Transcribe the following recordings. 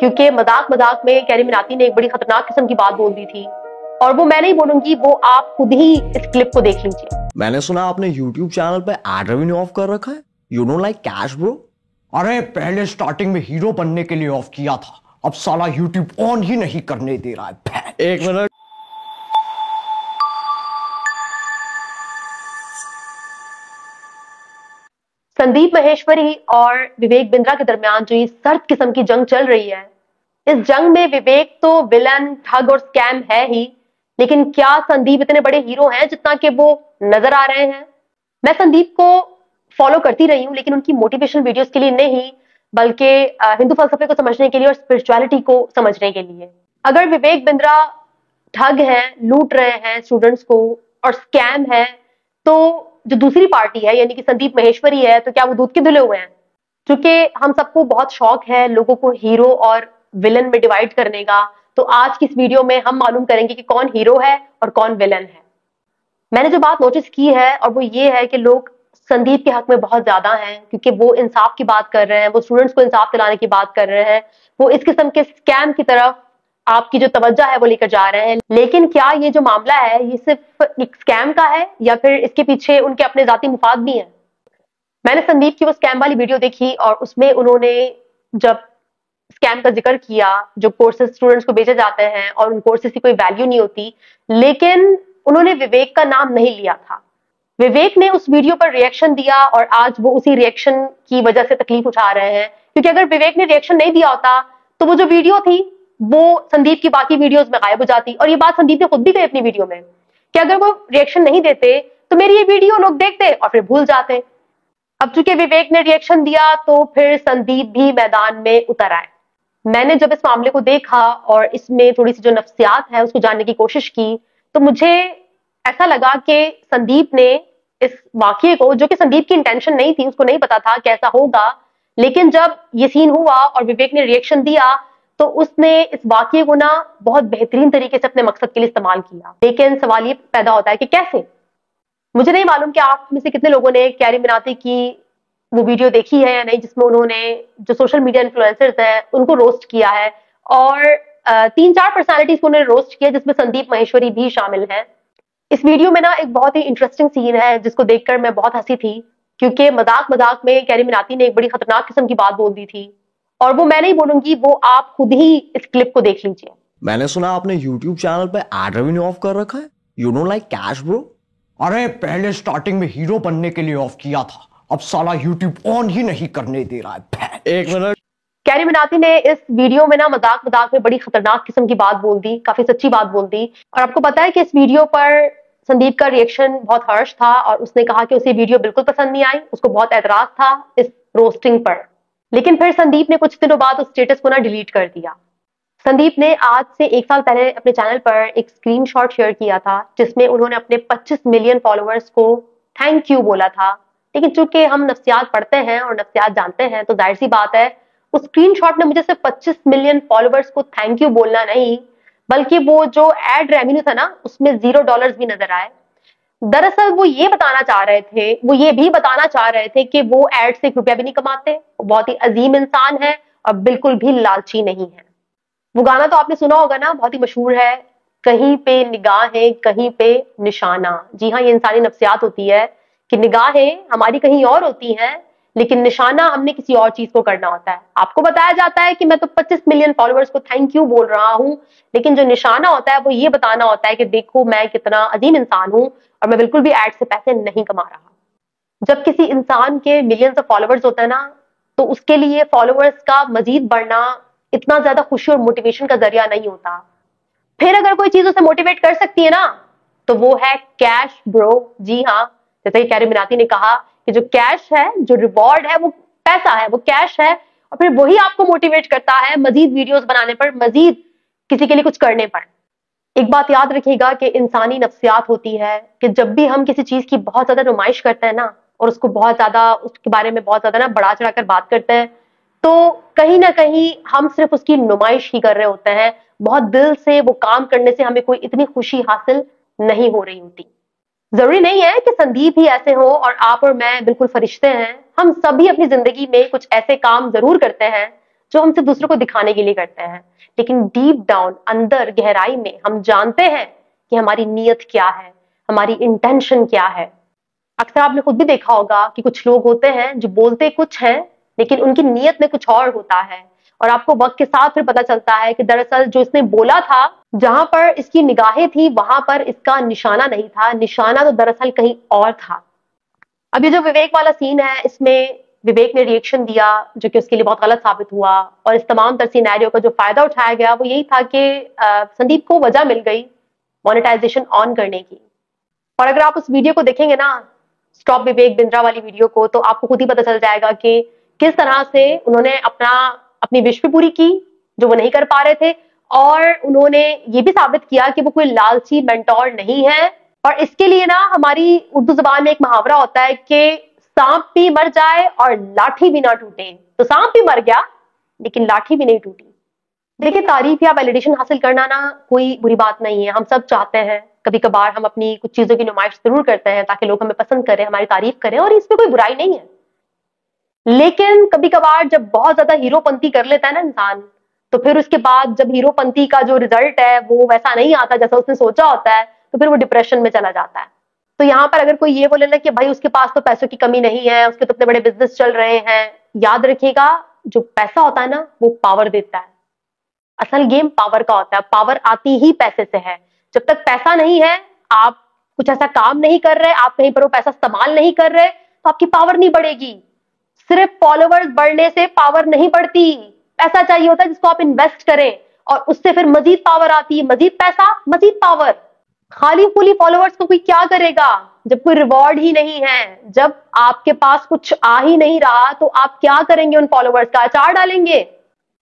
क्योंकि मजाक मजाक में कैरी मिनाती ने एक बड़ी खतरनाक किस्म की बात बोल दी थी, और वो मैं नहीं बोलूंगी, वो आप खुद ही इस क्लिप को देख लीजिए। मैंने सुना आपने YouTube चैनल पे एड रेवेन्यू ऑफ कर रखा है। You don't like cash bro? अरे पहले स्टार्टिंग में हीरो बनने के लिए ऑफ किया था, अब साला YouTube ऑन ही नहीं करने दे रहा है। एक मिनट, संदीप माहेश्वरी और विवेक बिंद्रा के दरमियान जो ये सर्द किस्म की जंग चल रही है, इस जंग में विवेक तो विलन, ठग और स्कैम है ही, लेकिन क्या संदीप इतने बड़े हीरो हैं जितना कि वो नजर आ रहे हैं? मैं संदीप को फॉलो करती रही हूं, लेकिन उनकी मोटिवेशनल वीडियोस के लिए नहीं, बल्कि हिंदू फलसफे को समझने के लिए और स्पिरिचुअलिटी को समझने के लिए। अगर विवेक बिंद्रा ठग हैं, लूट रहे हैं स्टूडेंट्स को और स्कैम है, तो जो दूसरी पार्टी है यानी कि संदीप माहेश्वरी है, तो क्या वो दूध के धुले हुए हैं? क्योंकि हम सबको बहुत शौक है लोगों को हीरो और विलन में डिवाइड करने का, तो आज की इस वीडियो में हम मालूम करेंगे कि कौन हीरो है और कौन विलन है। मैंने जो बात नोटिस की है और वो ये है कि लोग संदीप के हक में बहुत ज्यादा हैं, क्योंकि वो इंसाफ की बात कर रहे हैं, वो स्टूडेंट्स को इंसाफ दिलाने की बात कर रहे हैं, वो इस किस्म के स्कैम की तरफ आपकी जो तवज्जो है वो लेकर जा रहे हैं। लेकिन क्या ये जो मामला है ये सिर्फ एक स्कैम का है या फिर इसके पीछे उनके अपने जाती मुफाद भी हैं? मैंने संदीप की वो स्कैम वाली वीडियो देखी और उसमें उन्होंने जब स्कैम का जिक्र किया, जो कोर्सेज स्टूडेंट्स को भेजे जाते हैं और उन कोर्सेज की कोई वैल्यू नहीं होती, लेकिन उन्होंने विवेक का नाम नहीं लिया था। विवेक ने उस वीडियो पर रिएक्शन दिया और आज वो उसी रिएक्शन की वजह से तकलीफ उठा रहे हैं, क्योंकि अगर विवेक ने रिएक्शन नहीं दिया होता तो वो जो वीडियो थी वो संदीप की बाकी वीडियोस में गायब हो जाती। और ये बात संदीप ने खुद भी कही अपनी वीडियो में कि अगर वो रिएक्शन नहीं देते तो मेरी ये वीडियो लोग देखते और फिर भूल जाते। अब चूंकि विवेक ने रिएक्शन दिया तो फिर संदीप भी मैदान में उतर आए। मैंने जब इस मामले को देखा और इसमें थोड़ी सी जो नफ्सियात है उसको जानने की कोशिश की, तो मुझे ऐसा लगा कि संदीप ने इस वाकये को, जो कि संदीप की इंटेंशन नहीं थी, उसको नहीं पता था कैसा होगा, लेकिन जब ये सीन हुआ और विवेक ने रिएक्शन दिया तो उसने इस वाकये को ना बहुत बेहतरीन तरीके से अपने मकसद के लिए इस्तेमाल किया। लेकिन सवाल ये पैदा होता है कि कैसे? मुझे नहीं मालूम कि आप में से कितने लोगों ने कैरी मिनाती की वो वीडियो देखी है या नहीं, जिसमें उन्होंने जो सोशल मीडिया इन्फ्लुएंसर्स हैं उनको रोस्ट किया है, और 3-4 पर्सनालिटीज को उन्होंने रोस्ट किया जिसमें संदीप माहेश्वरी भी शामिल है। इस वीडियो में ना एक बहुत ही इंटरेस्टिंग सीन है जिसको देखकर मैं बहुत हंसी थी, क्योंकि मजाक मजाक में कैरी मिनाती ने एक बड़ी खतरनाक किस्म की बात बोल दी थी, और वो मैं नहीं बोलूंगी, वो आप खुद ही इस क्लिप को देख लीजिए। मैंने सुना आपने YouTube चैनल पे एड रेवेन्यू ऑफ कर रखा है। You don't like cash bro? अरे पहले स्टार्टिंग में हीरो बनने के लिए ऑफ किया था, अब साला YouTube ऑन ही नहीं करने दे रहा है। एक मिनट, कैरी मिनाती ने इस वीडियो में ना मजाक मजाक में बड़ी खतरनाक किस्म की बात बोल दी, काफी सच्ची बात बोल दी। और आपको पता है कि इस वीडियो पर संदीप का रिएक्शन बहुत हर्ष था और उसने कहा कि उसे वीडियो बिल्कुल पसंद नहीं आई, उसको बहुत एतराज था इस रोस्टिंग पर। लेकिन फिर संदीप ने कुछ दिनों बाद उस स्टेटस को ना डिलीट कर दिया। संदीप ने आज से 1 साल पहले अपने चैनल पर एक स्क्रीनशॉट शेयर किया था जिसमें उन्होंने अपने 25 मिलियन फॉलोअर्स को थैंक यू बोला था। लेकिन चूंकि हम नफ्सियात पढ़ते हैं और नफ्सियात जानते हैं, तो जाहिर सी बात है उस स्क्रीनशॉट में मुझे सिर्फ 25 मिलियन फॉलोअर्स को थैंक यू बोलना नहीं, बल्कि वो जो एड रेवेन्यू था ना उसमें $0 भी नजर आए। दरअसल वो ये बताना चाह रहे थे, वो ये भी बताना चाह रहे थे कि वो एड से 1 रुपया भी नहीं कमाते, वो बहुत ही अजीम इंसान है और बिल्कुल भी लालची नहीं है। वो गाना तो आपने सुना होगा ना, बहुत ही मशहूर है, कहीं पे निगाहें कहीं पे निशाना। जी हाँ, ये इंसानी नफ्सियात होती है कि निगाहें हमारी कहीं और होती हैं, लेकिन निशाना हमने किसी और चीज को करना होता है। आपको बताया जाता है कि मैं तो 25 मिलियन फॉलोअर्स को थैंक यू बोल रहा हूं, लेकिन जो निशाना होता है वो ये बताना होता है कि देखो मैं कितना अजीम इंसान हूं और मैं बिल्कुल भी एड से पैसे नहीं कमा रहा। जब किसी इंसान के मिलियंस ऑफ फॉलोअर्स होते हैं ना, तो उसके लिए फॉलोअर्स का मजीद बढ़ना इतना ज्यादा खुशी और मोटिवेशन का जरिया नहीं होता। फिर अगर कोई चीज उसे मोटिवेट कर सकती है ना, तो वो है कैश ब्रो। जी हाँ, जैसे कि कैरी मिनाती ने कहा कि जो कैश है, जो रिवॉर्ड है, वो पैसा है, वो कैश है, और फिर वही आपको मोटिवेट करता है मजीद वीडियोस बनाने पर, मजीद किसी के लिए कुछ करने पर। एक बात याद रखिएगा कि इंसानी नफ्सियात होती है कि जब भी हम किसी चीज की बहुत ज्यादा नुमाइश करते हैं ना, और उसको बहुत ज्यादा, उसके बारे में बहुत ज्यादा ना बढ़ा चढ़ाकर बात करते हैं, तो कहीं ना कहीं हम सिर्फ उसकी नुमाइश ही कर रहे होते हैं। बहुत दिल से वो काम करने से हमें कोई इतनी खुशी हासिल नहीं हो रही होती। जरूरी नहीं है कि संदीप ही ऐसे हो और आप और मैं बिल्कुल फरिश्ते हैं। हम सभी अपनी जिंदगी में कुछ ऐसे काम जरूर करते हैं जो हम सिर्फ दूसरों को दिखाने के लिए करते हैं, लेकिन डीप डाउन अंदर गहराई में हम जानते हैं कि हमारी नीयत क्या है, हमारी इंटेंशन क्या है। अक्सर आपने खुद भी देखा होगा कि कुछ लोग होते हैं जो बोलते कुछ हैं लेकिन उनकी नीयत में कुछ और होता है, और आपको वक्त के साथ फिर पता चलता है कि दरअसल जो इसने बोला था, जहां पर इसकी निगाहें थी वहां पर इसका निशाना नहीं था, निशाना तो दरअसल कहीं और था। अब ये जो विवेक वाला सीन है, इसमें विवेक ने रिएक्शन दिया जो कि उसके लिए बहुत गलत साबित हुआ, और इस तमाम तर सिनेरियो का जो फायदा उठाया गया वो यही था कि संदीप को वजह मिल गई मोनेटाइजेशन ऑन करने की। और अगर आप उस वीडियो को देखेंगे ना, स्टॉप विवेक बिंद्रा वाली वीडियो को, तो आपको खुद ही पता चल जाएगा कि किस तरह से उन्होंने अपनी विश भी पूरी की जो वो नहीं कर पा रहे थे, और उन्होंने ये भी साबित किया कि वो कोई लालची मेंटोर नहीं है। और इसके लिए ना हमारी उर्दू जुबान में एक मुहावरा होता है कि सांप भी मर जाए और लाठी भी ना टूटे। तो सांप भी मर गया लेकिन लाठी भी नहीं टूटी। देखिए, तारीफ या वैलिडेशन हासिल करना ना कोई बुरी बात नहीं है। हम सब चाहते हैं, कभी कभार हम अपनी कुछ चीजों की नुमाइश जरूर करते हैं ताकि लोग हमें पसंद करें, हमारी तारीफ करें, और इसमें कोई बुराई नहीं है। लेकिन कभी कभार जब बहुत ज्यादा हीरोपंती कर लेता है ना इंसान, तो फिर उसके बाद जब हीरोपंती का जो रिजल्ट है वो वैसा नहीं आता जैसा उसने सोचा होता है, तो फिर वो डिप्रेशन में चला जाता है। तो यहाँ पर अगर कोई ये बोले ना कि भाई उसके पास तो पैसों की कमी नहीं है, उसके तो इतने बड़े बिजनेस चल रहे हैं, याद रखिएगा जो पैसा होता है ना वो पावर देता है। असल गेम पावर का होता है, पावर आती ही पैसे से है। जब तक पैसा नहीं है, आप कुछ ऐसा काम नहीं कर रहे, आप कहीं पर वो पैसा इस्तेमाल नहीं कर रहे, तो आपकी पावर नहीं बढ़ेगी। सिर्फ फॉलोवर्स बढ़ने से पावर नहीं बढ़ती, पैसा चाहिए होता है जिसको आप इन्वेस्ट करें, और उससे फिर मजीद पावर आती है, मजीद पैसा मजीद पावर। खाली फुली फॉलोवर्स को कोई क्या करेगा जब कोई रिवॉर्ड ही नहीं है, जब आपके पास कुछ आ ही नहीं रहा, तो आप क्या करेंगे उन फॉलोवर्स का? अचार डालेंगे।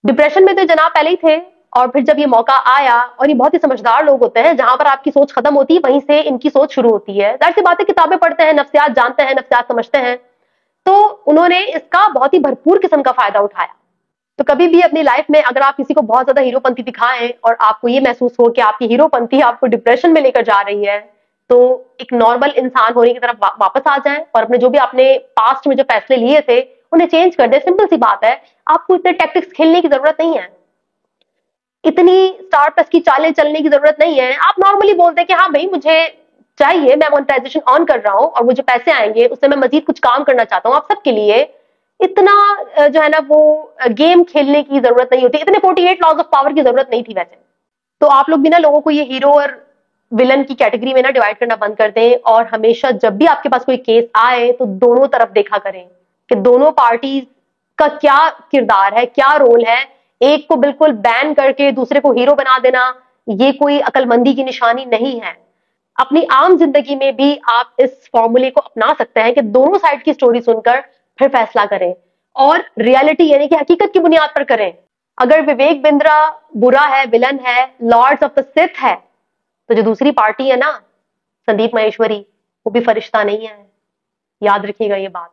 डिप्रेशन में तो जनाब पहले ही थे, और फिर जब ये मौका आया, और ये बहुत ही समझदार लोग होते हैं, जहां पर आपकी सोच खत्म होती है वहीं से इनकी सोच शुरू होती है। जाहिर सी बात है, किताबें पढ़ते हैं, नफ्सियात जानते हैं, नफ्सियात समझते हैं, तो उन्होंने इसका बहुत ही भरपूर किस्म का फायदा उठाया। तो कभी भी अपनी लाइफ में अगर आप किसी को बहुत ज्यादा हीरोपंती दिखाएं और आपको ये महसूस हो कि आपकी हीरोपंती आपको डिप्रेशन में लेकर जा रही है, तो एक नॉर्मल इंसान होने की तरफ वापस आ जाएं और अपने जो भी आपने पास्ट में जो फैसले लिए थे उन्हें चेंज कर दें। सिंपल सी बात है, आपको इतने टैक्टिक्स खेलने की जरूरत नहीं है, इतनी स्टार प्लस की चालें चलने की जरूरत नहीं है। आप नॉर्मली बोलते हैं कि हाँ भाई मुझे चाहिए, मैं मोनेटाइजेशन ऑन कर रहा हूं और वो जो पैसे आएंगे उससे मैं मजीद कुछ काम करना चाहता हूं आप सबके लिए। इतना जो है ना वो गेम खेलने की जरूरत नहीं होती, इतने 48 लॉज ऑफ पावर की जरूरत नहीं थी वैसे। तो आप लोग भी ना लोगों को ये हीरो और विलन की कैटेगरी में ना डिवाइड करना बंद कर दें, और हमेशा जब भी आपके पास कोई केस आए तो दोनों तरफ देखा करें कि दोनों पार्टी का क्या किरदार है, क्या रोल है। एक को बिल्कुल बैन करके दूसरे को हीरो बना देना, ये कोई अकलमंदी की निशानी नहीं है। अपनी आम जिंदगी में भी आप इस फॉर्मूले को अपना सकते हैं कि दोनों साइड की स्टोरी सुनकर फिर फैसला करें, और रियलिटी यानी कि हकीकत की बुनियाद पर करें। अगर विवेक बिंद्रा बुरा है, विलन है, लॉर्ड्स ऑफ द सिथ है, तो जो दूसरी पार्टी है ना, संदीप माहेश्वरी, वो भी फरिश्ता नहीं है। याद रखिएगा ये बात।